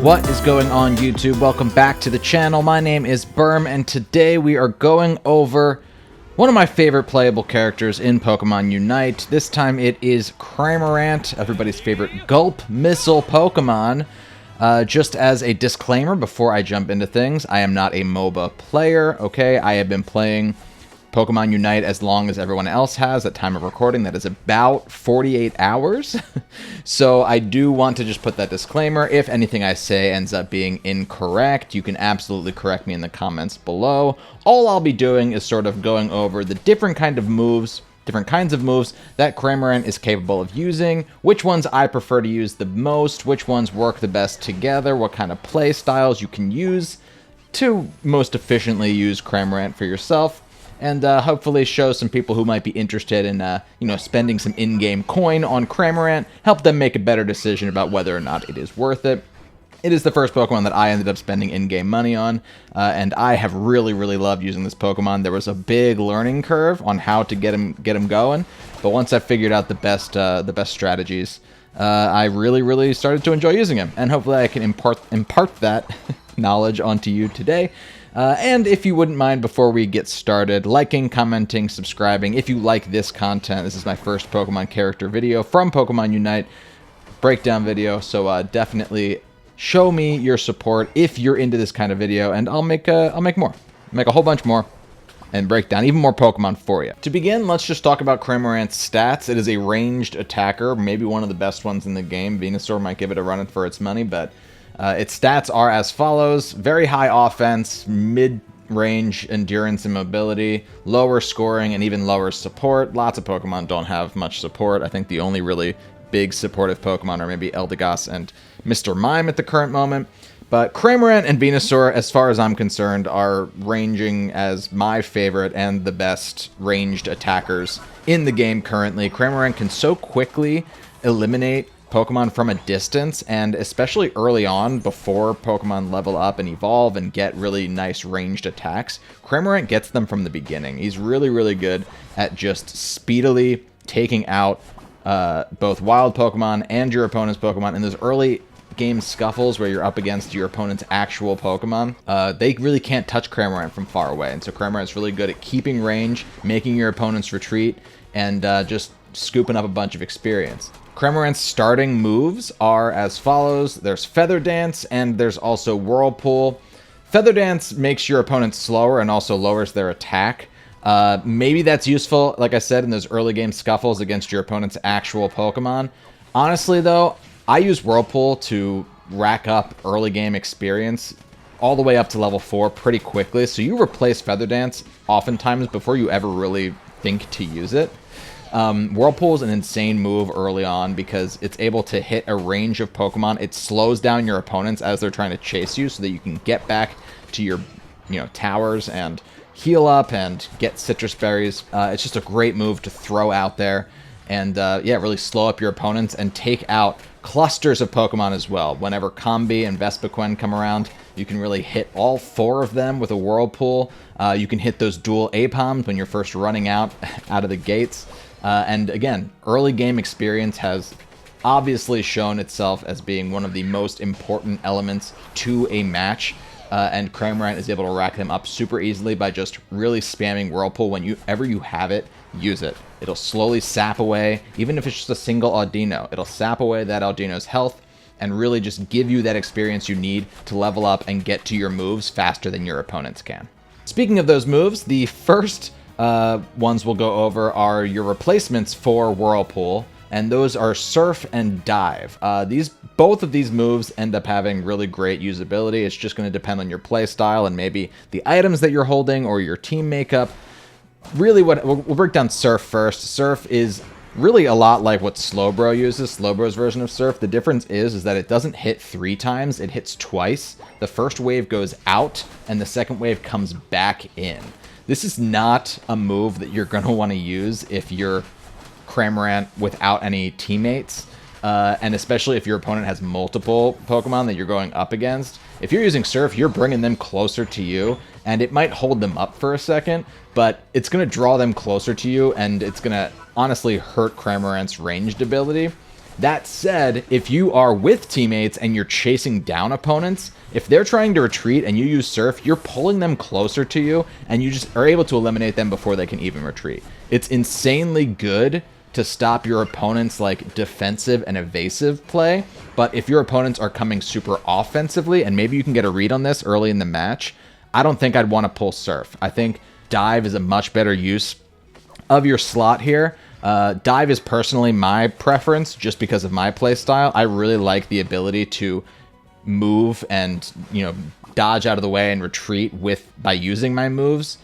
What is going on, YouTube? Welcome back to the channel. My name is Berm, and today we are going over one of my favorite playable characters in Pokemon Unite. This time it is Cramorant, everybody's favorite Gulp Missile Pokemon. Just as a disclaimer before I jump into things, I am not a MOBA player, okay? I have been playing Pokemon Unite as long as everyone else has at time of recording. That is about 48 hours. So I do want to just put that disclaimer. If anything I say ends up being incorrect, you can absolutely correct me in the comments below. All I'll be doing is sort of going over the different kinds of moves that Cramorant is capable of using, which ones I prefer to use the most, which ones work the best together, what kind of play styles you can use to most efficiently use Cramorant for yourself, and hopefully show some people who might be interested in, spending some in-game coin on Cramorant, help them make a better decision about whether or not it is worth it. It is the first Pokemon that I ended up spending in-game money on, and I have really, really loved using this Pokemon. There was a big learning curve on how to get him going, but once I figured out the best strategies, I really, really started to enjoy using him, and hopefully I can impart that knowledge onto you today. And if you wouldn't mind, before we get started, liking, commenting, subscribing. If you like this content, this is my first Pokemon character video from Pokemon Unite breakdown video, so definitely show me your support if you're into this kind of video, and I'll make more, make a whole bunch more, and break down even more Pokemon for you. To begin, let's just talk about Cramorant's stats. It is a ranged attacker, maybe one of the best ones in the game. Venusaur might give it a run for its money, but its stats are as follows: very high offense, mid-range endurance and mobility, lower scoring, and even lower support. Lots of Pokemon don't have much support. I think the only really big supportive Pokemon are maybe Eldegoss and Mr. Mime at the current moment. But Cramorant and Venusaur, as far as I'm concerned, are ranging as my favorite and the best ranged attackers in the game currently. Cramorant can so quickly eliminate Pokemon from a distance, and especially early on, before Pokemon level up and evolve and get really nice ranged attacks, Cramorant gets them from the beginning. He's really, really good at just speedily taking out both wild Pokemon and your opponent's Pokemon in those early game scuffles where you're up against your opponent's actual Pokemon. They really can't touch Cramorant from far away, and so Cramorant's really good at keeping range, making your opponents retreat, and just scooping up a bunch of experience. Cramorant's starting moves are as follows. There's Feather Dance, and there's also Whirlpool. Feather Dance makes your opponent slower and also lowers their attack. Maybe that's useful, like I said, in those early game scuffles against your opponent's actual Pokemon. Honestly, though, I use Whirlpool to rack up early game experience all the way up to level 4 pretty quickly, so you replace Feather Dance oftentimes before you ever really think to use it. Whirlpool is an insane move early on because it's able to hit a range of Pokemon. It slows down your opponents as they're trying to chase you so that you can get back to your towers and heal up and get citrus berries. It's just a great move to throw out there and really slow up your opponents and take out clusters of Pokemon as well. Whenever Combi and Vespiquen come around, you can really hit all 4 of them with a Whirlpool. You can hit those dual Apoms when you're first running out of the gates. And again, early game experience has obviously shown itself as being one of the most important elements to a match, and Cramorant is able to rack them up super easily by just really spamming Whirlpool. Whenever you have it, use it. It'll slowly sap away, even if it's just a single Audino, it'll sap away that Audino's health and really just give you that experience you need to level up and get to your moves faster than your opponents can. Speaking of those moves, the first ones we'll go over are your replacements for Whirlpool, and those are Surf and Dive. Both of these moves end up having really great usability. It's just going to depend on your play style and maybe the items that you're holding or your team makeup. Really, we'll break down Surf first. Surf is really a lot like what Slowbro uses, Slowbro's version of Surf. The difference is that it doesn't hit 3 times, it hits twice. The first wave goes out, and the second wave comes back in. This is not a move that you're going to want to use if you're Cramorant without any teammates, and especially if your opponent has multiple Pokemon that you're going up against. If you're using Surf, you're bringing them closer to you, and it might hold them up for a second, but it's going to draw them closer to you, and it's going to honestly hurt Cramorant's ranged ability. That said, if you are with teammates and you're chasing down opponents, if they're trying to retreat and you use Surf, you're pulling them closer to you, and you just are able to eliminate them before they can even retreat. It's insanely good to stop your opponent's like defensive and evasive play, but if your opponents are coming super offensively, and maybe you can get a read on this early in the match, I don't think I'd want to pull Surf. I think Dive is a much better use of your slot here. Dive is personally my preference just because of my play style. I really like the ability to move and, you know, dodge out of the way and retreat by using my moves,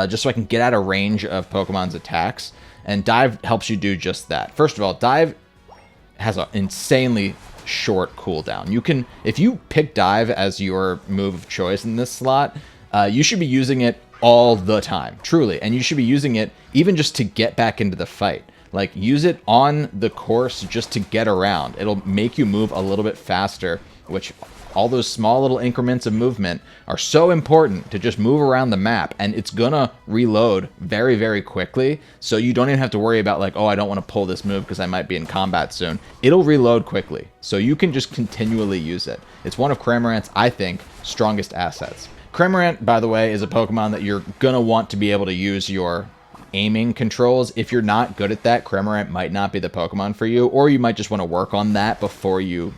just so I can get out of range of Pokemon's attacks. And Dive helps you do just that. First of all, Dive has an insanely short cooldown. You can, if you pick Dive as your move of choice in this slot, you should be using it all the time, truly. And you should be using it even just to get back into the fight. Like, use it on the course just to get around. It'll make you move a little bit faster, which all those small little increments of movement are so important to just move around the map, and it's gonna reload very, very quickly, so you don't even have to worry about like, oh, I don't want to pull this move because I might be in combat soon. It'll reload quickly, so you can just continually use it. It's one of Cramorant's, I think, strongest assets. Cramorant, by the way, is a Pokemon that you're gonna want to be able to use your aiming controls. If you're not good at that, Cramorant might not be the Pokemon for you, or you might just want to work on that before you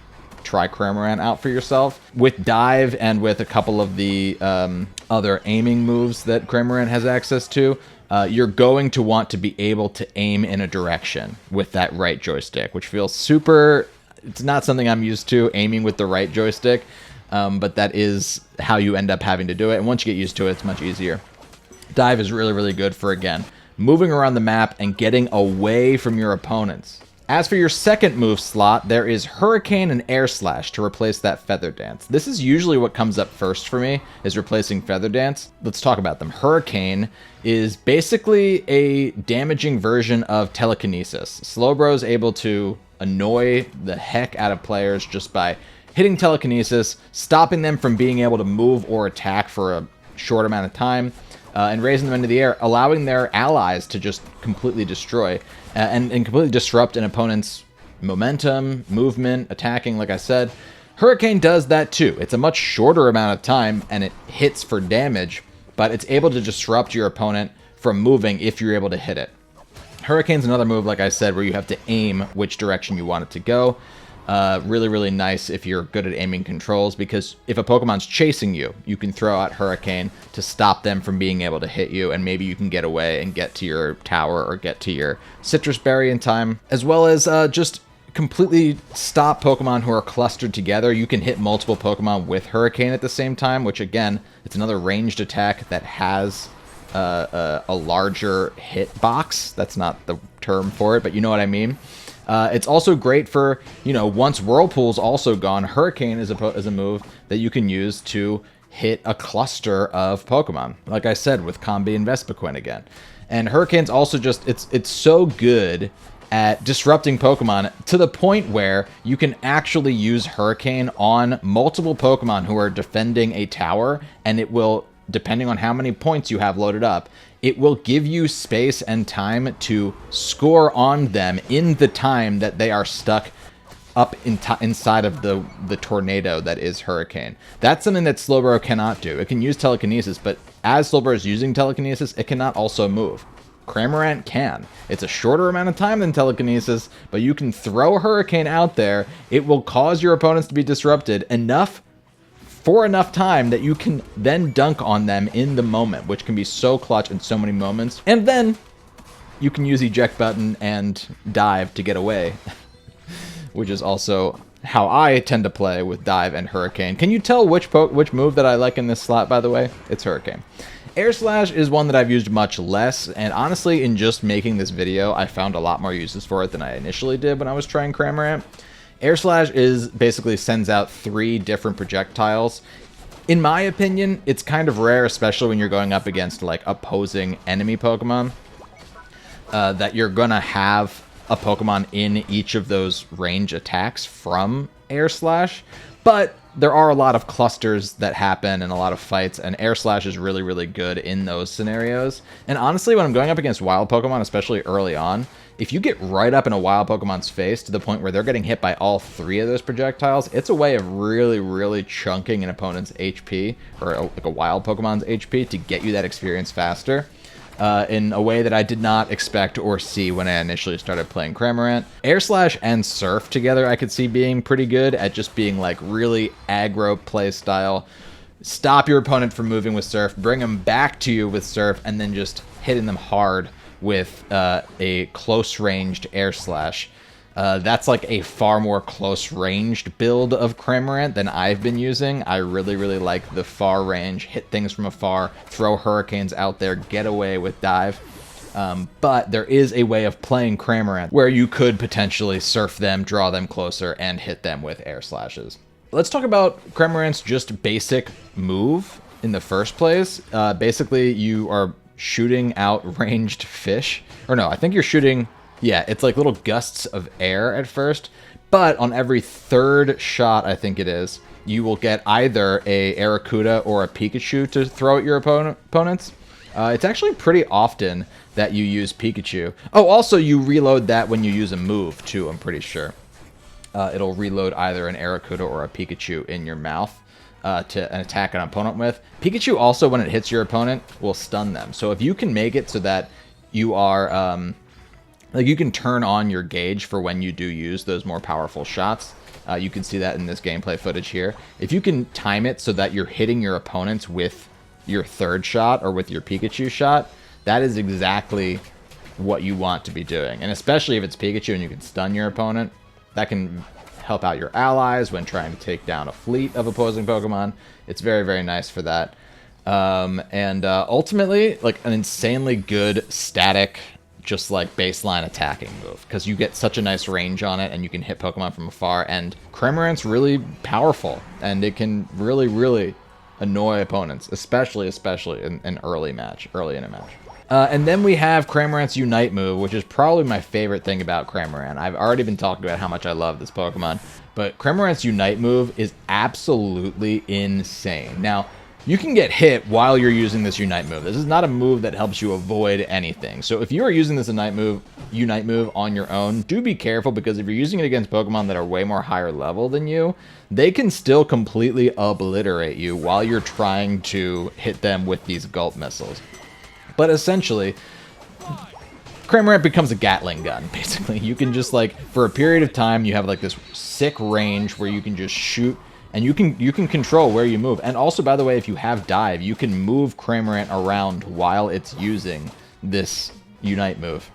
try Cramorant out for yourself. With Dive and with a couple of the other aiming moves that Cramorant has access to, you're going to want to be able to aim in a direction with that right joystick, which feels super... It's not something I'm used to, aiming with the right joystick, but that is how you end up having to do it, and once you get used to it, it's much easier. Dive is really, really good for, again, moving around the map and getting away from your opponents. As for your second move slot, there is Hurricane and Air Slash to replace that Feather Dance. This is usually what comes up first for me, is replacing Feather Dance. Let's talk about them. Hurricane is basically a damaging version of Telekinesis. Slowbro is able to annoy the heck out of players just by hitting Telekinesis, stopping them from being able to move or attack for a short amount of time, and raising them into the air, allowing their allies to just completely destroy and completely disrupt an opponent's momentum, movement, attacking, like I said. Hurricane does that too. It's a much shorter amount of time, and it hits for damage, but it's able to disrupt your opponent from moving if you're able to hit it. Hurricane's another move, like I said, where you have to aim which direction you want it to go. Really, really nice if you're good at aiming controls, because if a Pokemon's chasing you, you can throw out Hurricane to stop them from being able to hit you, and maybe you can get away and get to your tower or get to your Citrus Berry in time, as well as just completely stop Pokemon who are clustered together. You can hit multiple Pokemon with Hurricane at the same time, which again, it's another ranged attack that has a larger hit box. That's not the term for it, but you know what I mean. It's also great for, you know, once Whirlpool's also gone, Hurricane is a move that you can use to hit a cluster of Pokemon. Like I said, with Combi and Vespiquen again. And Hurricane's also just, it's so good at disrupting Pokemon to the point where you can actually use Hurricane on multiple Pokemon who are defending a tower, and it will, depending on how many points you have loaded up, it will give you space and time to score on them in the time that they are stuck up inside of the tornado that is Hurricane. That's something that Slowbro cannot do. It can use Telekinesis, but as Slowbro is using Telekinesis, it cannot also move. Cramorant can. It's a shorter amount of time than Telekinesis, but you can throw Hurricane out there. It will cause your opponents to be disrupted for enough time that you can then dunk on them in the moment, which can be so clutch in so many moments. And then you can use Eject Button and Dive to get away, which is also how I tend to play with Dive and Hurricane. Can you tell which move that I like in this slot, by the way? It's Hurricane. Air Slash is one that I've used much less, and honestly, in just making this video, I found a lot more uses for it than I initially did when I was trying Cramorant. Air Slash basically sends out 3 different projectiles. In my opinion, it's kind of rare, especially when you're going up against like opposing enemy Pokemon, that you're gonna have a Pokemon in each of those range attacks from Air Slash, but there are a lot of clusters that happen and a lot of fights, and Air Slash is really, really good in those scenarios. And honestly, when I'm going up against wild Pokemon, especially early on, if you get right up in a wild Pokemon's face to the point where they're getting hit by all 3 of those projectiles, it's a way of really, really chunking an opponent's HP, or like a wild Pokemon's HP, to get you that experience faster. In a way that I did not expect or see when I initially started playing Cramorant. Air Slash and Surf together I could see being pretty good at just being like really aggro play style. Stop your opponent from moving with Surf, bring them back to you with Surf, and then just hitting them hard with a close-ranged Air Slash. That's like a far more close-ranged build of Cramorant than I've been using. I really, really like the far range, hit things from afar, throw hurricanes out there, get away with dive. But there is a way of playing Cramorant where you could potentially surf them, draw them closer, and hit them with Air Slashes. Let's talk about Cramorant's just basic move in the first place. Basically, you are shooting out ranged fish. Or no, I think you're shooting... Yeah, it's like little gusts of air at first, but on every 3rd shot, I think it is, you will get either a Arrokuda or a Pikachu to throw at your opponents. It's actually pretty often that you use Pikachu. Oh, also you reload that when you use a move, too, I'm pretty sure. It'll reload either an Arrokuda or a Pikachu in your mouth to attack an opponent with. Pikachu also, when it hits your opponent, will stun them. So if you can make it so that you are... like, you can turn on your gauge for when you do use those more powerful shots. You can see that in this gameplay footage here. If you can time it so that you're hitting your opponents with your 3rd shot or with your Pikachu shot, that is exactly what you want to be doing. And especially if it's Pikachu and you can stun your opponent, that can help out your allies when trying to take down a fleet of opposing Pokemon. It's very, very nice for that. Ultimately, like, an insanely good static... just like baseline attacking move, because you get such a nice range on it and you can hit Pokemon from afar, and Cramorant's really powerful and it can really, really annoy opponents, especially in an early in a match. And then we have Cramorant's Unite move, which is probably my favorite thing about Cramorant. I've already been talking about how much I love this Pokemon, but Cramorant's Unite move is absolutely insane. Now, you can get hit while you're using this Unite move. This is not a move that helps you avoid anything. So if you are using this Unite move on your own, do be careful, because if you're using it against Pokemon that are way more higher level than you, they can still completely obliterate you while you're trying to hit them with these Gulp missiles. But essentially, Cramorant becomes a Gatling gun, basically. You can just, like, for a period of time, you have, like, this sick range where you can just shoot. And you can control where you move. And also, by the way, if you have dive, you can move Cramorant around while it's using this Unite move.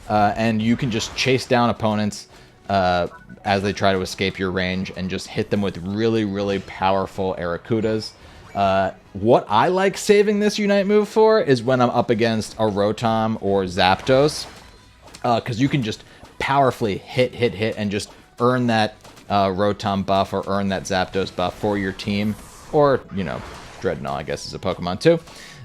And you can just chase down opponents as they try to escape your range and just hit them with really, really powerful Arrokudas. What I like saving this Unite move for is when I'm up against a Rotom or Zapdos. Because you can just powerfully hit, and just earn that Rotom buff or earn that Zapdos buff for your team, or, you know, Dreadnought, I guess, is a Pokemon too,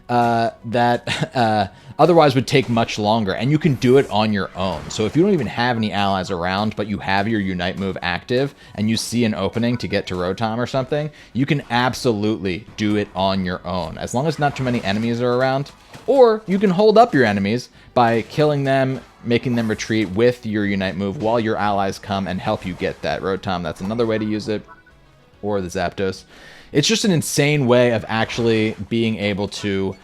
that otherwise would take much longer, and you can do it on your own. So if you don't even have any allies around, but you have your Unite move active, and you see an opening to get to Rotom or something, you can absolutely do it on your own, as long as not too many enemies are around. Or you can hold up your enemies by killing them, making them retreat with your Unite move while your allies come and help you get that Rotom. That's another way to use it. Or the Zapdos. It's just an insane way of actually being able to,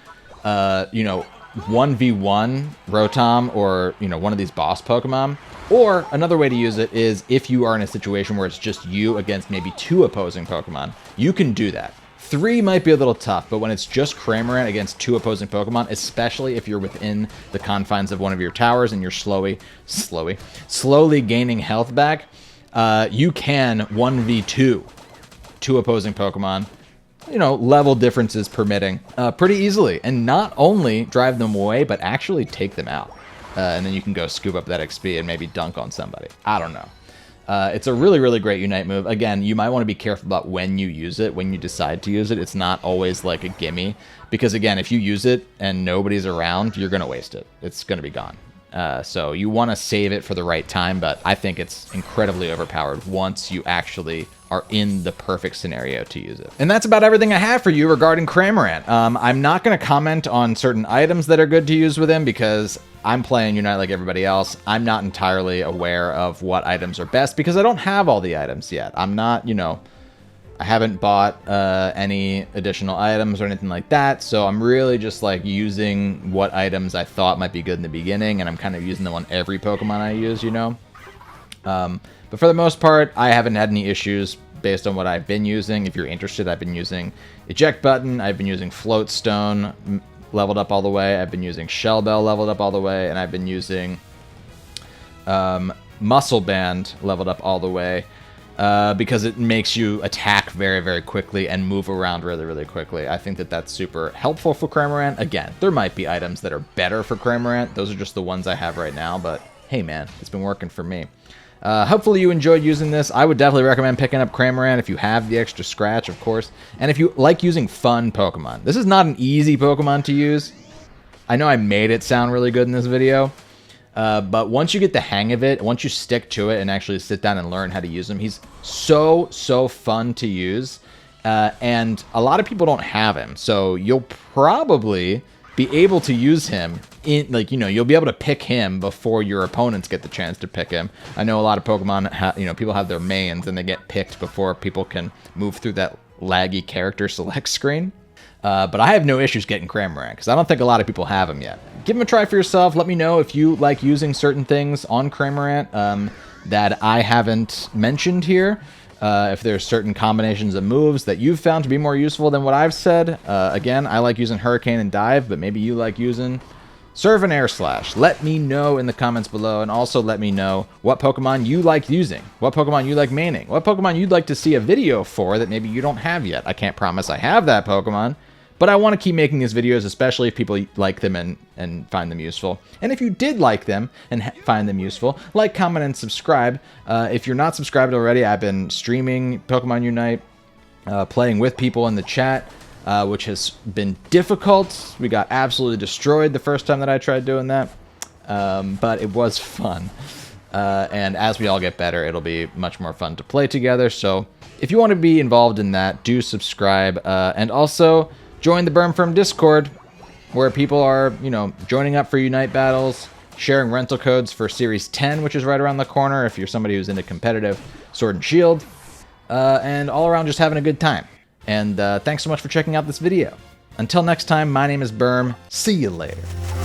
you know, 1v1 Rotom or, you know, one of these boss Pokemon. Or another way to use it is if you are in a situation where it's just you against maybe 2 opposing Pokemon, you can do that. 3 might be a little tough, but when it's just Cramorant against 2 opposing Pokemon, especially if you're within the confines of one of your towers and you're slowly gaining health back, you can 1v2 2 opposing Pokemon, you know, level differences permitting, pretty easily, and not only drive them away, but actually take them out. And then you can go scoop up that XP and maybe dunk on somebody. I don't know. It's a really, really great Unite move. Again, you might want to be careful about when you use it, when you decide to use it. It's not always like a gimme, because again, if you use it and nobody's around, you're going to waste it. It's going to be gone. So you want to save it for the right time, but I think it's incredibly overpowered once you actually are in the perfect scenario to use it. And that's about everything I have for you regarding Cramorant. I'm not going to comment on certain items that are good to use with him because I'm playing Unite like everybody else. I'm not entirely aware of what items are best because I don't have all the items yet. I'm not, I haven't bought any additional items or anything like that, so I'm really just like using what items I thought might be good in the beginning, and I'm kind of using them on every Pokemon I use, But for the most part, I haven't had any issues based on what I've been using. If you're interested, I've been using Eject Button, I've been using Float Stone leveled up all the way, I've been using Shell Bell leveled up all the way, and I've been using Muscle Band leveled up all the way. Because it makes you attack very, very quickly and move around really, really quickly. I think that that's super helpful for Cramorant. Again, there might be items that are better for Cramorant. Those are just the ones I have right now, but hey man, it's been working for me. Hopefully you enjoyed using this. I would definitely recommend picking up Cramorant if you have the extra scratch, of course. And if you like using fun Pokemon. This is not an easy Pokemon to use. I know I made it sound really good in this video. But once you get the hang of it, once you stick to it and actually sit down and learn how to use him, he's so fun to use. And a lot of people don't have him. So you'll probably be able to use him in, like, you'll be able to pick him before your opponents get the chance to pick him. I know a lot of Pokemon, people have their mains and they get picked before people can move through that laggy character select screen. But I have no issues getting Cramorant because I don't think a lot of people have him yet. Give him a try for yourself. Let me know if you like using certain things on Cramorant that I haven't mentioned here. If there's certain combinations of moves that you've found to be more useful than what I've said. Again, I like using Hurricane and Dive, but maybe you like using Surf and Air Slash. Let me know in the comments below, and also let me know what Pokemon you like using, what Pokemon you like maining, what Pokemon you'd like to see a video for that maybe you don't have yet. I can't promise I have that Pokemon, but I want to keep making these videos, especially if people like them and find them useful. And if you did like them and find them useful, like, comment, and subscribe. If you're not subscribed already, I've been streaming Pokemon Unite, playing with people in the chat, which has been difficult. We got absolutely destroyed the first time that I tried doing that, but it was fun. And as we all get better, it'll be much more fun to play together. So if you want to be involved in that, do subscribe. And also join the Berm Firm Discord, where people are, joining up for Unite battles, sharing rental codes for Series 10, which is right around the corner if you're somebody who's into competitive Sword and Shield, and all around just having a good time. And thanks so much for checking out this video. Until next time, my name is Berm. See you later.